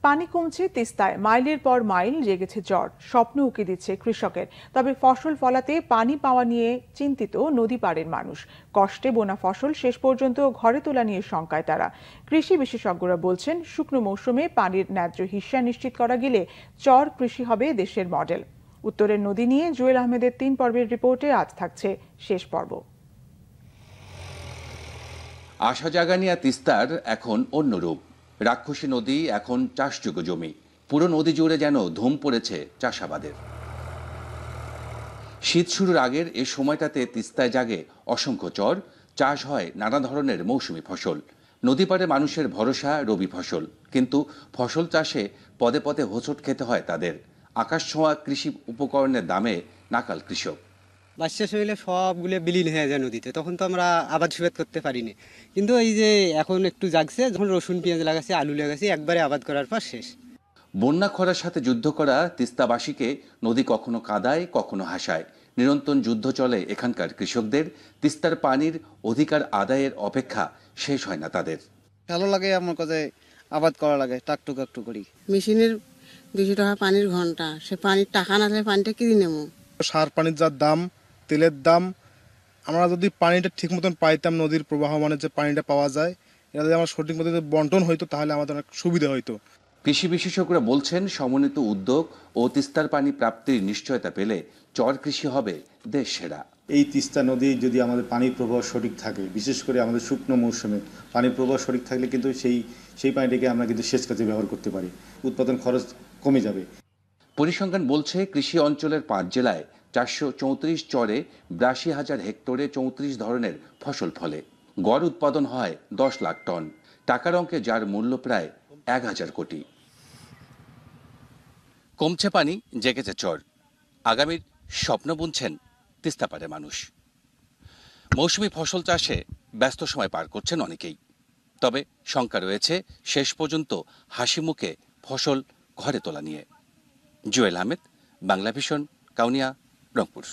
পানি কমছে তিস্তায়, মাইলের পর মাইল জেগেছে জ্বর, স্বপ্ন উকি দিচ্ছে কৃষকের। তবে ফসল ফলাতে পানি পাওয়া নিয়ে চিন্তিত নদী পাড়ের মানুষ। কষ্টে বোনা ফসল শেষ পর্যন্ত ঘরে তোলা নিয়ে শঙ্কায় তারা। কৃষি বিশেষজ্ঞরা বলছেন, শুকনো মৌসুমে পানির ন্যায্য হিস্যা নিশ্চিত করা গেলে চর কৃষি হবে দেশের মডেল। উত্তরের নদী নিয়ে জুয়েল আহমেদের 3 পর্বের রিপোর্টে আজ থাকছে শেষ পর্ব। আশা জাগানিয়া তিস্তার এখন অন্য রূপ। রাক্ষসী নদী এখন চাষযোগ্য জমি। পুরো নদী জুড়ে যেন ধুম পড়েছে চাষাবাদের। শীত শুরুর আগের এই সময়টাতে তিস্তায় জাগে অসংখ্য চর, চাষ হয় নানা ধরনের মৌসুমী ফসল। নদী পাড়ে মানুষের ভরসা রবি ফসল, কিন্তু ফসল চাষে পদে পদে হোঁচট খেতে হয় তাদের। আকাশ ছোঁয়া কৃষি উপকরণের দামে নাকাল কৃষক। মাছ শেষ হইলে সবগুলো বিলীন হয়ে যায় নদীতে, তখন তো আমরা আবাদ সুবাদ করতে পারিনি। কিন্তু এই যে এখন একটু জাগছে, যখন রসুন পেঁয়াজ লাগাচ্ছি, আলু লাগাচ্ছি, একবারে আবাদ করার পর শেষ। বন্যা খরার সাথে যুদ্ধ করা তিস্তাবাসীকে নদী কখনো কাঁদায়, কখনো হাসায়। নিরন্তর যুদ্ধ চলে এখানকার কৃষকদের। তিস্তার পানির অধিকার আদায়ের অপেক্ষা শেষ হয় না তাদের। ভালো লাগে, আমার কাছে আবাদ করা লাগে, টাকটুক একটু করি। মেশিনের 200 টাকা পানির ঘন্টা, সে পানির টাকা না থাকলে পানিটা কিনে নেবো। সার পানির যা দাম, তেলের দাম, আমরা যদি পানিটা ঠিক মতন পাইতাম, নদীর প্রবাহ মানে যে পানিটা পাওয়া যায়, এটা যদি আমার সঠিক মতো বন্টন হইতো তাহলে আমাদের অনেক সুবিধা হইতো। কৃষি বিশেষজ্ঞরা বলছেন, সমন্বিত উদ্যোগ ও তিস্তার পানি প্রাপ্তির নিশ্চয়তা পেলে চর কৃষি হবে দেশ সেরা। এই তিস্তা নদী যদি আমাদের পানির প্রবাহ সঠিক থাকে, বিশেষ করে আমাদের শুকনো মৌসুমে পানির প্রবাহ সঠিক থাকলে কিন্তু সেই পানিটাকে আমরা কিন্তু সেচ কাজে ব্যবহার করতে পারি, উৎপাদন খরচ কমে যাবে। পরিসংখ্যান বলছে, কৃষি অঞ্চলের 5 জেলায় 434 চরে 82,000 হেক্টরে 34 ধরনের ফসল ফলে। গড় উৎপাদন হয় 10 লাখ টন। টাকার অঙ্কে যার মূল্য প্রায় 1,000 কোটি। কমছে পানি, জেগেছে চর। আগামীর স্বপ্ন বুনছেন তিস্তাপাড়ে মানুষ। মৌসুমী ফসল চাষে ব্যস্ত সময় পার করছেন অনেকেই। তবে শঙ্কা রয়েছে শেষ পর্যন্ত হাসি মুখে ফসল ঘরে তোলা নিয়ে। জুয়েল আহমেদ, বাংলা ভিশন, কাউনিয়া, রংপুর।